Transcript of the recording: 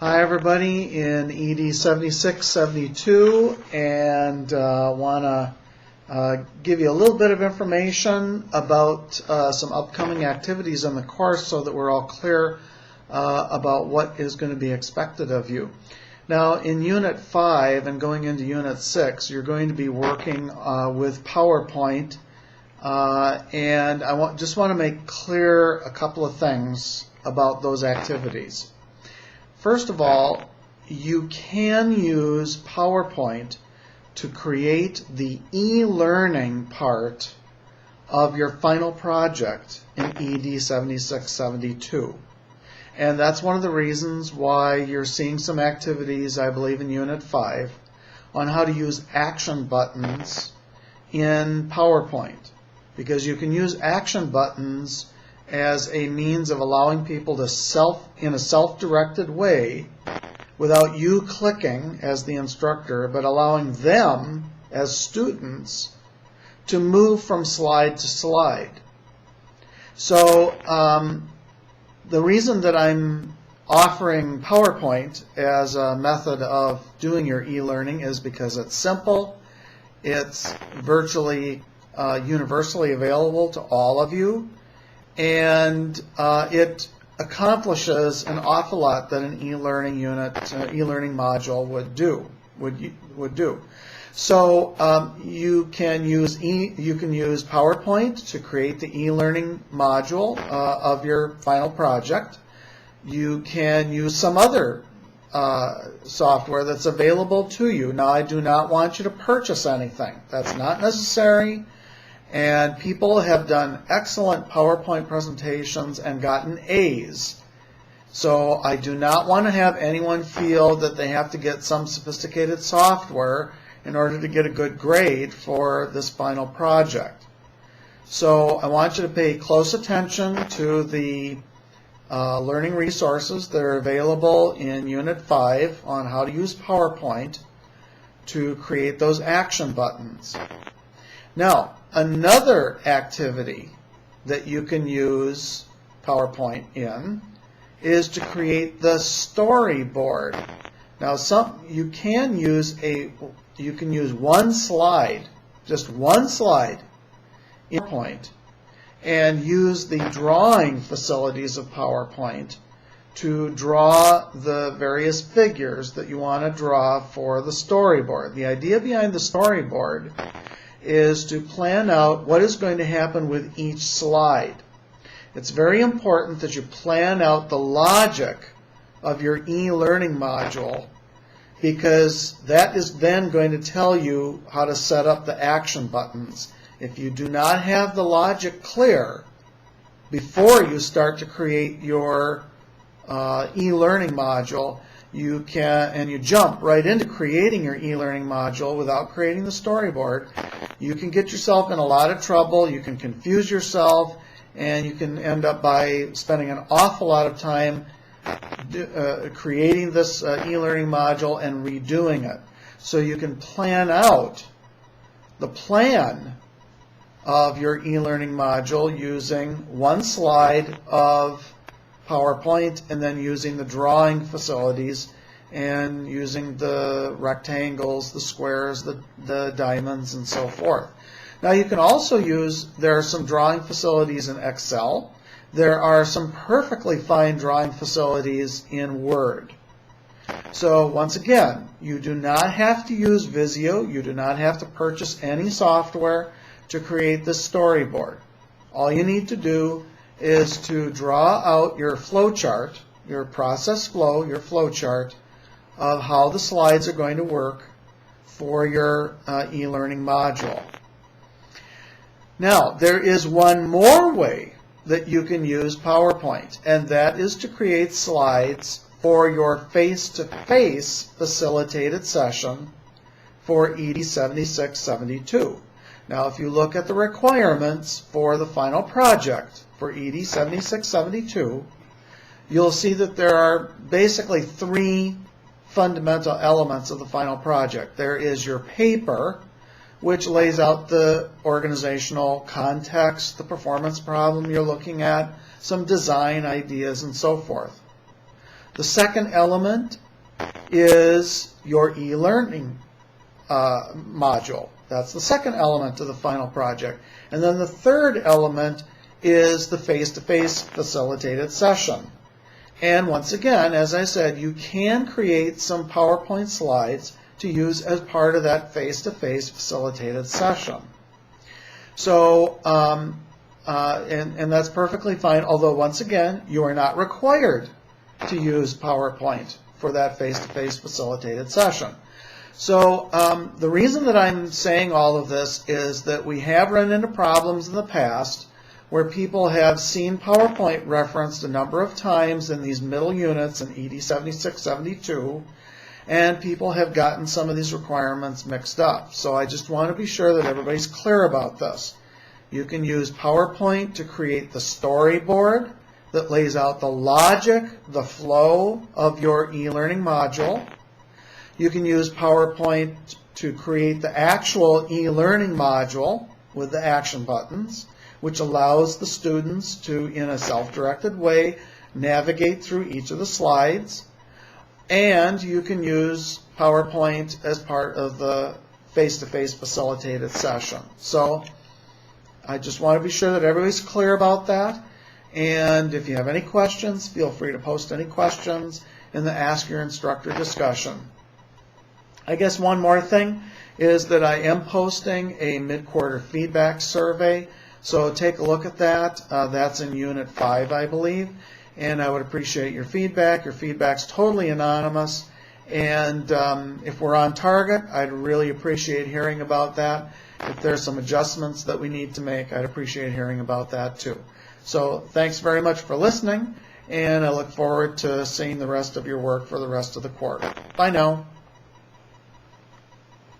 Hi everybody in ED 7672, and want to give you a little bit of information about some upcoming activities in the course so that we're all clear about what is going to be expected of you. Now in Unit 5 and going into Unit 6, you're going to be working with PowerPoint, and I just want to make clear a couple of things about those activities. First of all, you can use PowerPoint to create the e-learning part of your final project in ED 7672. And that's one of the reasons why you're seeing some activities, I believe, in Unit 5 on how to use action buttons in PowerPoint. Because you can use action buttons as a means of allowing people to in a self-directed way, without you clicking as the instructor, but allowing them as students to move from slide to slide. So the reason that I'm offering PowerPoint as a method of doing your e-learning is because it's simple, it's virtually universally available to all of you, and it accomplishes an awful lot that an e-learning unit, e-learning module would do. So you can use PowerPoint to create the e-learning module of your final project. You can use some other software that's available to you. Now, I do not want you to purchase anything. That's not necessary. And people have done excellent PowerPoint presentations and gotten A's. So I do not want to have anyone feel that they have to get some sophisticated software in order to get a good grade for this final project. So I want you to pay close attention to the learning resources that are available in Unit 5 on how to use PowerPoint to create those action buttons. Now, another activity that you can use PowerPoint in is to create the storyboard. Now, you can use one slide, just one slide in PowerPoint, and use the drawing facilities of PowerPoint to draw the various figures that you want to draw for the storyboard. The idea behind the storyboard is to plan out what is going to happen with each slide. It's very important that you plan out the logic of your e-learning module, because that is then going to tell you how to set up the action buttons. If you do not have the logic clear before you start to create your e-learning module, you jump right into creating your e-learning module without creating the storyboard, you can get yourself in a lot of trouble, you can confuse yourself, and you can end up by spending an awful lot of time creating this e-learning module and redoing it. So you can plan out the plan of your e-learning module using one slide of PowerPoint, and then using the drawing facilities and using the rectangles, the squares, the diamonds, and so forth. Now you can also there are some drawing facilities in Excel. There are some perfectly fine drawing facilities in Word. So once again, you do not have to use Visio. You do not have to purchase any software to create this storyboard. All you need to do is to draw out your flow chart, your process flow, your flow chart of how the slides are going to work for your e-learning module. Now, there is one more way that you can use PowerPoint, and that is to create slides for your face-to-face facilitated session for ED 7672. Now, if you look at the requirements for the final project for ED 7672, you'll see that there are basically three fundamental elements of the final project. There is your paper, which lays out the organizational context, the performance problem you're looking at, some design ideas, and so forth. The second element is your e-learning module. That's the second element of the final project. And then the third element is the face-to-face facilitated session. And once again, as I said, you can create some PowerPoint slides to use as part of that face-to-face facilitated session. So, and that's perfectly fine, although once again, you are not required to use PowerPoint for that face-to-face facilitated session. So the reason that I'm saying all of this is that we have run into problems in the past where people have seen PowerPoint referenced a number of times in these middle units in ED 76, 72, and people have gotten some of these requirements mixed up. So I just want to be sure that everybody's clear about this. You can use PowerPoint to create the storyboard that lays out the logic, the flow of your e-learning module. You can use PowerPoint to create the actual e-learning module with the action buttons, which allows the students to, in a self-directed way, navigate through each of the slides. And you can use PowerPoint as part of the face-to-face facilitated session. So I just want to be sure that everybody's clear about that. And if you have any questions, feel free to post any questions in the Ask Your Instructor discussion. I guess one more thing is that I am posting a mid-quarter feedback survey, so take a look at that. That's in Unit 5, I believe, and I would appreciate your feedback. Your feedback's totally anonymous, and if we're on target, I'd really appreciate hearing about that. If there's some adjustments that we need to make, I'd appreciate hearing about that too. So thanks very much for listening, and I look forward to seeing the rest of your work for the rest of the quarter. Bye now.